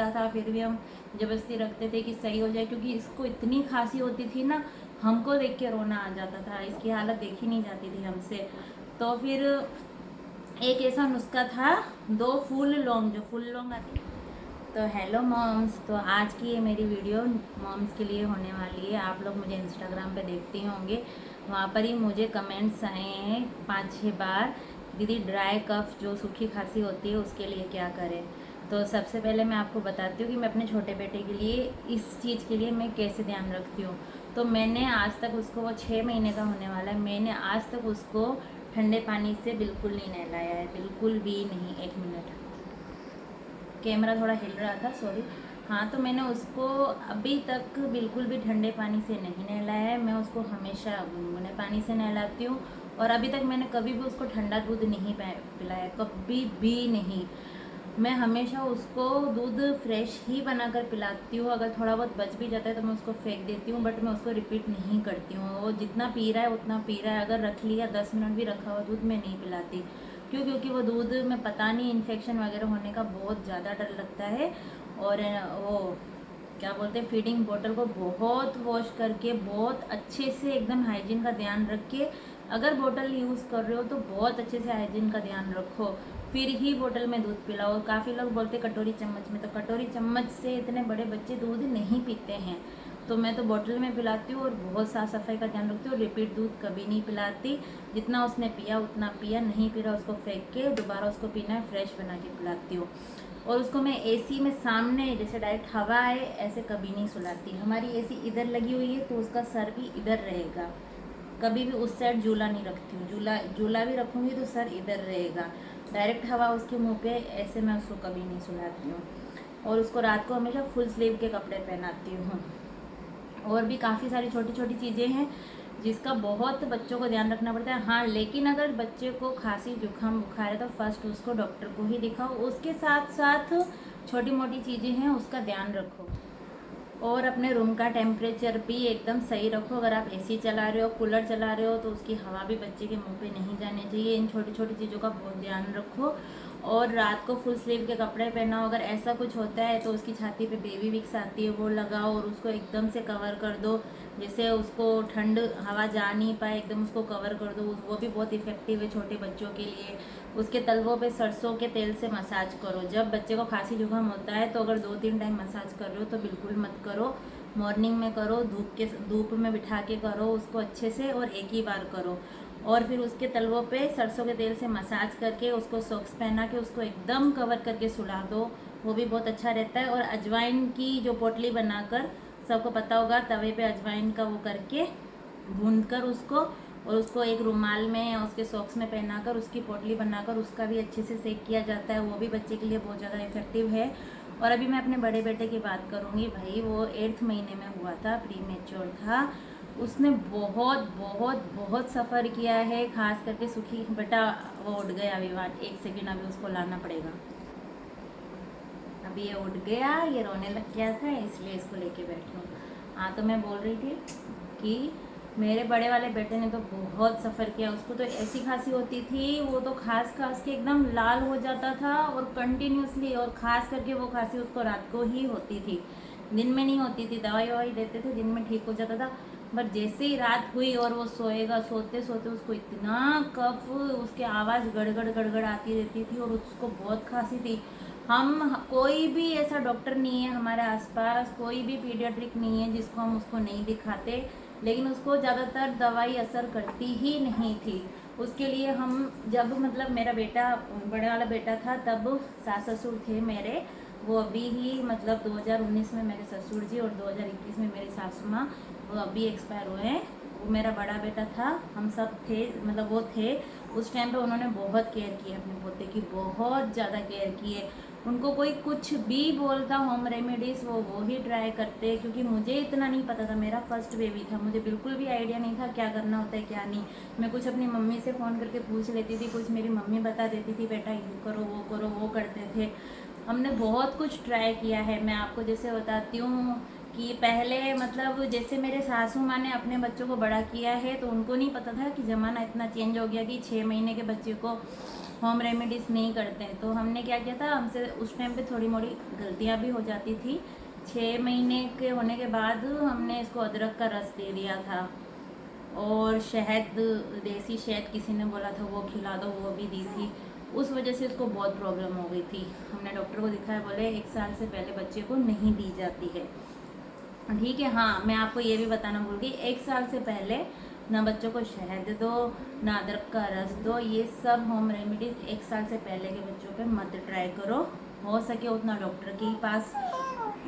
होता था फिर भी हम ज़बरदस्ती रखते थे कि सही हो जाए, क्योंकि इसको इतनी खांसी होती थी ना, हमको देख के रोना आ जाता था, इसकी हालत देखी नहीं जाती थी हमसे। तो फिर एक ऐसा नुस्खा था, 2 फुल लौंग, जो फुल लौंग आती है। तो हेलो मॉम्स, तो आज की ये मेरी वीडियो मॉम्स के लिए होने वाली है। आप लोग मुझे इंस्टाग्राम पे देखते ही होंगे, वहाँ पर ही मुझे कमेंट्स आए हैं 5-6 बार, दीदी ड्राई कफ जो सूखी खांसी होती है उसके लिए क्या करें। तो सबसे पहले मैं आपको बताती हूँ कि मैं अपने छोटे बेटे के लिए इस चीज़ के लिए मैं कैसे ध्यान रखती हूँ। तो मैंने आज तक उसको, वो 6 महीने का होने वाला है, मैंने आज तक उसको ठंडे पानी से बिल्कुल नहीं नहलाया है, बिल्कुल भी नहीं। 1 मिनट, कैमरा थोड़ा हिल रहा था, सॉरी। हाँ, तो मैंने उसको अभी तक बिल्कुल भी ठंडे पानी से नहीं नहलाया है, मैं उसको हमेशा गुनगुने पानी से नहलाती हूँ। और अभी तक मैंने कभी भी उसको ठंडा दूध नहीं पिलाया, कभी भी नहीं। मैं हमेशा उसको दूध फ्रेश ही बनाकर पिलाती हूँ। अगर थोड़ा बहुत बच भी जाता है तो मैं उसको फेंक देती हूँ, बट मैं उसको रिपीट नहीं करती हूँ। वो जितना पी रहा है उतना पी रहा है। अगर रख लिया 10 मिनट भी रखा हुआ दूध मैं नहीं पिलाती। क्यों? क्योंकि वो दूध में पता नहीं इन्फेक्शन वगैरह होने का बहुत ज़्यादा डर लगता है। और वो क्या बोलते हैं, फीडिंग बोतल को बहुत वॉश करके, बहुत अच्छे से एकदम हाइजीन का ध्यान रख के, अगर बोतल यूज़ कर रहे हो तो बहुत अच्छे से हाइजीन का ध्यान रखो, फिर ही बोतल में दूध पिलाओ। काफ़ी लोग बोलते कटोरी चम्मच में, तो कटोरी चम्मच से इतने बड़े बच्चे दूध नहीं पीते हैं। तो मैं तो बोतल में पिलाती हूँ और बहुत साफ़ सफाई का ध्यान रखती हूँ। रिपीट दूध कभी नहीं पिलाती, जितना उसने पिया उतना पिया, नहीं पी रहा उसको फेंक के दोबारा उसको पीना है फ्रेश बना के पिलाती हूँ। और उसको मैं एसी में सामने, जैसे डायरेक्ट हवा आए ऐसे कभी नहीं सुलाती। हमारी एसी इधर लगी हुई है तो उसका सर भी इधर रहेगा, कभी भी उस साइड झूला नहीं रखती हूँ। झूला भी रखूँगी तो सर इधर रहेगा, डायरेक्ट हवा उसके मुंह पे, ऐसे मैं उसको कभी नहीं सुलाती हूँ। और उसको रात को हमेशा फुल स्लीव के कपड़े पहनाती हूँ। और भी काफ़ी सारी छोटी छोटी चीज़ें हैं जिसका बहुत बच्चों को ध्यान रखना पड़ता है। हाँ, लेकिन अगर बच्चे को खांसी जुकाम बुखार है तो फर्स्ट उसको डॉक्टर को ही दिखाओ, उसके साथ साथ छोटी मोटी चीज़ें हैं उसका ध्यान रखो। और अपने रूम का टेम्परेचर भी एकदम सही रखो। अगर आप एसी चला रहे हो, कूलर चला रहे हो, तो उसकी हवा भी बच्चे के मुंह पे नहीं जानी चाहिए। इन छोटी छोटी चीज़ों का बहुत ध्यान रखो। और रात को फुल स्लीव के कपड़े पहनाओ। अगर ऐसा कुछ होता है तो उसकी छाती पे बेबी विक्स आती है, वो लगाओ और उसको एकदम से कवर कर दो, जैसे उसको ठंड हवा जा नहीं पाए, एकदम उसको कवर कर दो। वो भी बहुत इफेक्टिव है छोटे बच्चों के लिए। उसके तलवों पे सरसों के तेल से मसाज करो। जब बच्चे को खांसी जुकाम होता है तो अगर 2-3 टाइम मसाज कर रहे हो तो बिल्कुल मत करो, मॉर्निंग में करो, धूप में बिठा के करो उसको अच्छे से, और एक ही बार करो। और फिर उसके तलवों पे सरसों के तेल से मसाज करके उसको सॉक्स पहना के उसको एकदम कवर करके सुला दो, वो भी बहुत अच्छा रहता है। और अजवाइन की जो पोटली बनाकर, सबको पता होगा, तवे पे अजवाइन का वो करके भून कर उसको, और उसको एक रुमाल में या उसके सॉक्स में पहनाकर उसकी पोटली बनाकर उसका भी अच्छे से सेक किया जाता है, वो भी बच्चे के लिए बहुत ज़्यादा इफेक्टिव है। और अभी मैं अपने बड़े बेटे की बात करूँगी भाई, वो 8th महीने में हुआ था, प्री मेच्योर था। उसने बहुत बहुत बहुत सफ़र किया है, खास करके सुखी बेटा। वो उठ गया विवान, 1 सेकेंड अभी उसको लाना पड़ेगा। अभी ये उठ गया, ये रोने लग गया था इसलिए इसको लेके बैठी हूँ। हाँ, तो मैं बोल रही थी कि मेरे बड़े वाले बेटे ने तो बहुत सफ़र किया। उसको तो ऐसी खांसी होती थी, वो तो खांस खांस के एकदम लाल हो जाता था, और कंटिन्यूसली। और ख़ास करके वो खांसी उसको रात को ही होती थी, दिन में नहीं होती थी। दवाई ववाई देते थे, दिन में ठीक हो जाता था। बट जैसे ही रात हुई और वो सोएगा, सोते सोते उसको इतना कफ, उसकी आवाज़ गड़गड़ गड़गड़ आती रहती थी, और उसको बहुत खांसी थी। हम कोई भी ऐसा डॉक्टर नहीं है हमारे आसपास, कोई भी पीडियाट्रिक नहीं है जिसको हम उसको नहीं दिखाते, लेकिन उसको ज़्यादातर दवाई असर करती ही नहीं थी। उसके लिए हम जब, मतलब मेरा बेटा, बड़े वाला बेटा था, तब सास ससुर थे मेरे, वो अभी ही, मतलब 2019 में मेरे ससुर जी और 2021 में मेरी सासू माँ, वो अभी एक्सपायर हुए हैं। वो मेरा बड़ा बेटा था, हम सब थे, मतलब वो थे उस टाइम पे। उन्होंने बहुत केयर की अपने पोते की, बहुत ज़्यादा केयर की है। उनको कोई कुछ भी बोलता होम रेमेडीज़ वो ही ट्राई करते, क्योंकि मुझे इतना नहीं पता था, मेरा फर्स्ट बेबी था, मुझे बिल्कुल भी आइडिया नहीं था क्या करना होता है क्या नहीं। मैं कुछ अपनी मम्मी से फ़ोन करके पूछ लेती थी, कुछ मेरी मम्मी बता देती थी, बेटा ये करो वो करो, वो करते थे। हमने बहुत कुछ ट्राई किया है। मैं आपको जैसे बताती हूँ कि पहले, मतलब जैसे मेरे सासू माँ ने अपने बच्चों को बड़ा किया है, तो उनको नहीं पता था कि ज़माना इतना चेंज हो गया कि 6 महीने के बच्चे को होम रेमेडीज़ नहीं करते हैं। तो हमने क्या किया था, हमसे उस टाइम पे थोड़ी मोड़ी गलतियाँ भी हो जाती थी। 6 महीने के होने के बाद हमने इसको अदरक का रस दे दिया था, और शहद, देसी शहद किसी ने बोला था वो खिला दो, वो भी दी थी। उस वजह से उसको बहुत प्रॉब्लम हो गई थी। हमने डॉक्टर को दिखाया, बोले 1 साल से पहले बच्चे को नहीं दी जाती है। ठीक है। हाँ, मैं आपको ये भी बताना भूल गई, 1 साल से पहले ना बच्चों को शहद दो, ना अदरक का रस दो। ये सब होम रेमेडीज 1 साल से पहले के बच्चों पे मत ट्राई करो। हो सके उतना डॉक्टर के पास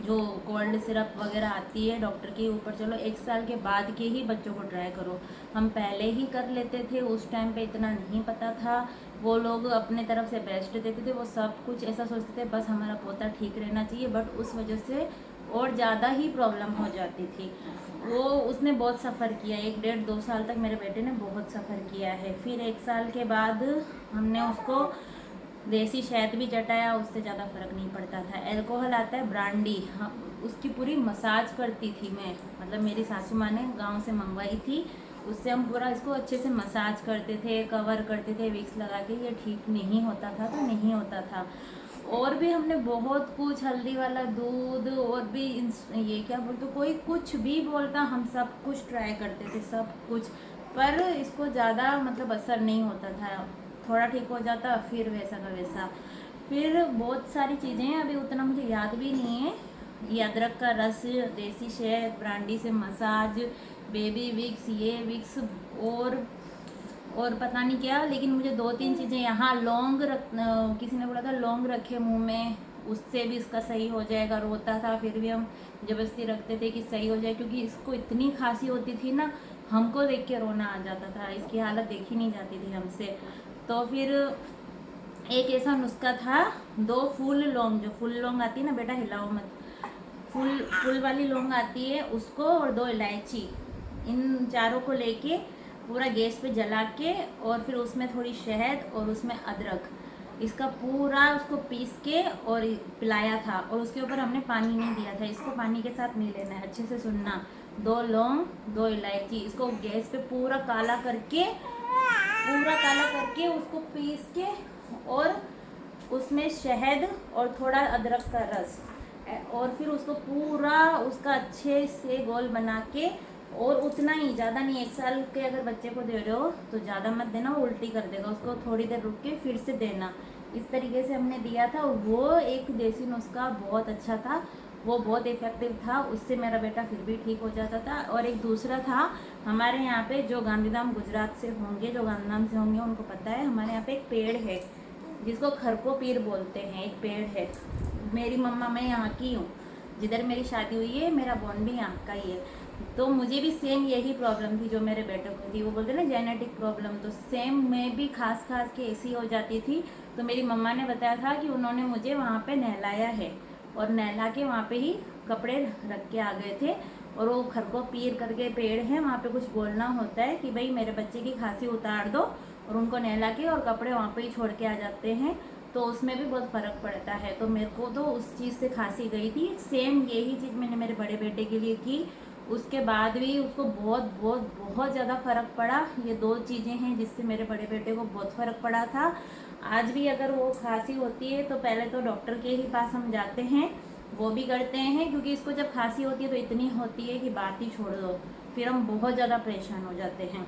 जो कोल्ड सिरप वगैरह आती है डॉक्टर के ऊपर चलो। 1 साल के बाद के ही बच्चों को ट्राई करो। हम पहले ही कर लेते थे, उस टाइम पे इतना नहीं पता था। वो लोग अपने तरफ से बेस्ट देते थे, वो सब कुछ ऐसा सोचते थे बस हमारा पोता ठीक रहना चाहिए, बट उस वजह से और ज़्यादा ही प्रॉब्लम हो जाती थी। वो उसने बहुत सफ़र किया, 1 डेढ़ 2 साल तक मेरे बेटे ने बहुत सफ़र किया है। फिर 1 साल के बाद हमने उसको देसी शहद भी चटाया, उससे ज़्यादा फ़र्क नहीं पड़ता था। अल्कोहल आता है ब्रांडी, उसकी पूरी मसाज करती थी मैं, मतलब मेरी सासू माँ ने गांव से मंगवाई थी। उससे हम पूरा इसको अच्छे से मसाज करते थे, कवर करते थे विक्स लगा के। ये ठीक नहीं होता था तो नहीं होता था। और भी हमने बहुत कुछ, हल्दी वाला दूध, और भी ये क्या बोलते, कोई कुछ भी बोलता, हम सब कुछ ट्राई करते थे, सब कुछ। पर इसको ज़्यादा मतलब असर नहीं होता था। थोड़ा ठीक हो जाता, फिर वैसा का वैसा। फिर बहुत सारी चीज़ें हैं, अभी उतना मुझे याद भी नहीं है। ये अदरक का रस, देसी शहद, ब्रांडी से मसाज, बेबी विक्स, ये विक्स, और पता नहीं क्या। लेकिन मुझे 2-3 चीज़ें यहाँ, लौंग किसी ने बोला था लौंग रखे मुंह में, उससे भी इसका सही हो जाएगा। रोता था फिर भी हम ज़बरदस्ती रखते थे कि सही हो जाए, क्योंकि इसको इतनी खांसी होती थी ना, हमको देख के रोना आ जाता था। इसकी हालत देखी नहीं जाती थी हमसे। तो फिर एक ऐसा नुस्खा था, 2 फूल लौंग, जो फूल लौंग आती है ना बेटा, हिलाओ मत, फूल वाली लौंग आती है उसको, और 2 इलायची, इन चारों को लेके पूरा गैस पे जला के, और फिर उसमें थोड़ी शहद और उसमें अदरक, इसका पूरा उसको पीस के और पिलाया था। और उसके ऊपर हमने पानी नहीं दिया था, इसको पानी के साथ नहीं लेना है, अच्छे से सुनना। 2 लौंग, 2 इलायची, इसको गैस पे पूरा काला करके उसको पीस के, और उसमें शहद और थोड़ा अदरक का रस, और फिर उसको पूरा उसका अच्छे से गोल बना के, और उतना ही, ज़्यादा नहीं। 1 साल के अगर बच्चे को दे रहे हो तो ज़्यादा मत देना, वो उल्टी कर देगा। उसको थोड़ी देर रुक के फिर से देना। इस तरीके से हमने दिया था। वो एक देसी नुस्खा बहुत अच्छा था, वो बहुत इफ़ेक्टिव था, उससे मेरा बेटा फिर भी ठीक हो जाता था। और एक दूसरा था, हमारे यहाँ पे जो गांधीधाम गुजरात से होंगे, जो गांधीधाम से होंगे उनको पता है, हमारे यहाँ पे एक पेड़ है जिसको खरको पीर बोलते हैं। एक पेड़ है, मेरी मम्मा, मैं यहाँ की हूँ, जिधर मेरी शादी हुई है, मेरा बॉन भी यहाँ का ही है। तो मुझे भी सेम यही प्रॉब्लम थी जो मेरे बेटे को थी, वो बोलते ना जेनेटिक प्रॉब्लम, तो सेम मैं भी खास के ऐसी हो जाती थी। तो मेरी मम्मा ने बताया था कि उन्होंने मुझे वहाँ पे नहलाया है, और नहला के वहाँ पे ही कपड़े रख के आ गए थे। और वो खरको पीर करके पेड़ है, वहाँ पे कुछ बोलना होता है कि भाई मेरे बच्चे की खांसी उतार दो, और उनको नहला के और कपड़े वहाँ पे ही छोड़ के आ जाते हैं, तो उसमें भी बहुत फ़र्क पड़ता है। तो मेरे को तो उस चीज़ से खांसी गई थी। सेम यही चीज़ मैंने मेरे बड़े बेटे के लिए की, उसके बाद भी उसको बहुत बहुत बहुत ज़्यादा फ़र्क पड़ा। ये 2 चीज़ें हैं जिससे मेरे बड़े बेटे को बहुत फ़र्क पड़ा था। आज भी अगर वो खांसी होती है तो पहले तो डॉक्टर के ही पास हम जाते हैं, वो भी करते हैं, क्योंकि इसको जब खांसी होती है तो इतनी होती है कि बात ही छोड़ दो, फिर हम बहुत ज़्यादा परेशान हो जाते हैं।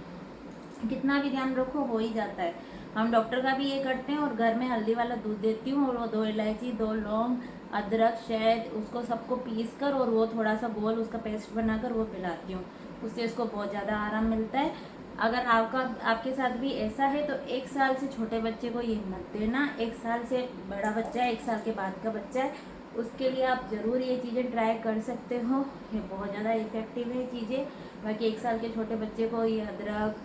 कितना भी ध्यान रखो हो ही जाता है। हम डॉक्टर का भी ये करते हैं, और घर में हल्दी वाला दूध देती हूँ, और वो 2 इलायची, 2 लौंग, अदरक, शहद, उसको सबको पीस कर, और वो थोड़ा सा गोल उसका पेस्ट बनाकर वो पिलाती हूँ। उससे उसको बहुत ज़्यादा आराम मिलता है। अगर आपके साथ भी ऐसा है तो 1 साल से छोटे बच्चे को ये मत देना। 1 साल से बड़ा बच्चा है, 1 साल के बाद का बच्चा है, उसके लिए आप ज़रूर ये चीज़ें ट्राई कर सकते हो। ये बहुत ज़्यादा इफ़ेक्टिव है चीज़ें। बाकी 1 साल के छोटे बच्चे को ये अदरक,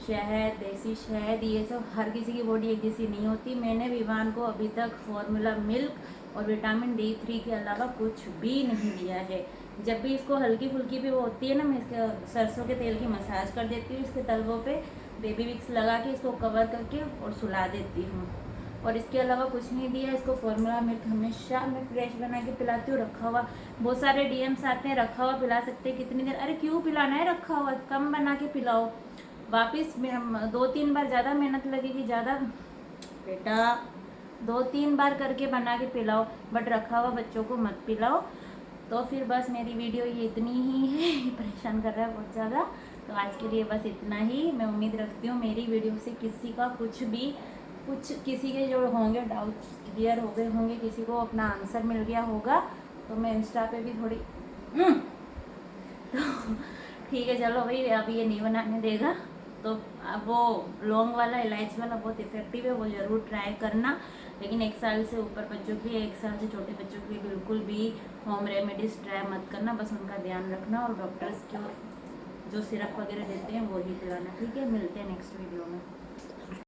शहद, देसी शहद, ये सब, हर किसी की बॉडी एक जैसी नहीं होती। मैंने विवान को अभी तक फॉर्मूला मिल्क और विटामिन D3 के अलावा कुछ भी नहीं दिया है। जब भी इसको हल्की फुल्की भी वो होती है ना, मैं इसके सरसों के तेल की मसाज कर देती हूँ, इसके तलवों पे बेबी विक्स लगा के इसको कवर करके और सुला देती हूँ। और इसके अलावा कुछ नहीं दिया। इसको फॉर्मूला मिल्क हमेशा मैं फ्रेश बना के पिलाती हूँ, रखा हुआ। बहुत सारे DMs आते हैं, रखा हुआ पिला सकते हैं कितनी देर? अरे क्यों पिलाना है रखा हुआ, कम बना के पिलाओ। वापस 2-3 बार ज़्यादा मेहनत लगेगी, ज़्यादा बेटा 2-3 बार करके बना के पिलाओ, बट रखा हुआ बच्चों को मत पिलाओ। तो फिर बस मेरी वीडियो ये इतनी ही है, परेशान कर रहा है बहुत ज़्यादा। तो आज के लिए बस इतना ही। मैं उम्मीद रखती हूँ मेरी वीडियो से किसी का किसी के जो होंगे डाउट्स क्लियर हो गए होंगे, किसी को अपना आंसर मिल गया होगा। तो मैं इंस्टा पे भी थोड़ी तो ठीक है, चलो भाई, अभी ये नहीं बनाने देगा। तो अब वो लौंग वाला, इलायची वाला बहुत इफेक्टिव है, वो ज़रूर ट्राई करना। लेकिन 1 साल से ऊपर बच्चों के लिए, 1 साल से छोटे बच्चों के लिए बिल्कुल भी होम रेमेडीज़ ट्राई मत करना। बस उनका ध्यान रखना और डॉक्टर्स जो सिरप वगैरह देते हैं वो ही पिलाना। ठीक है, मिलते हैं नेक्स्ट वीडियो में।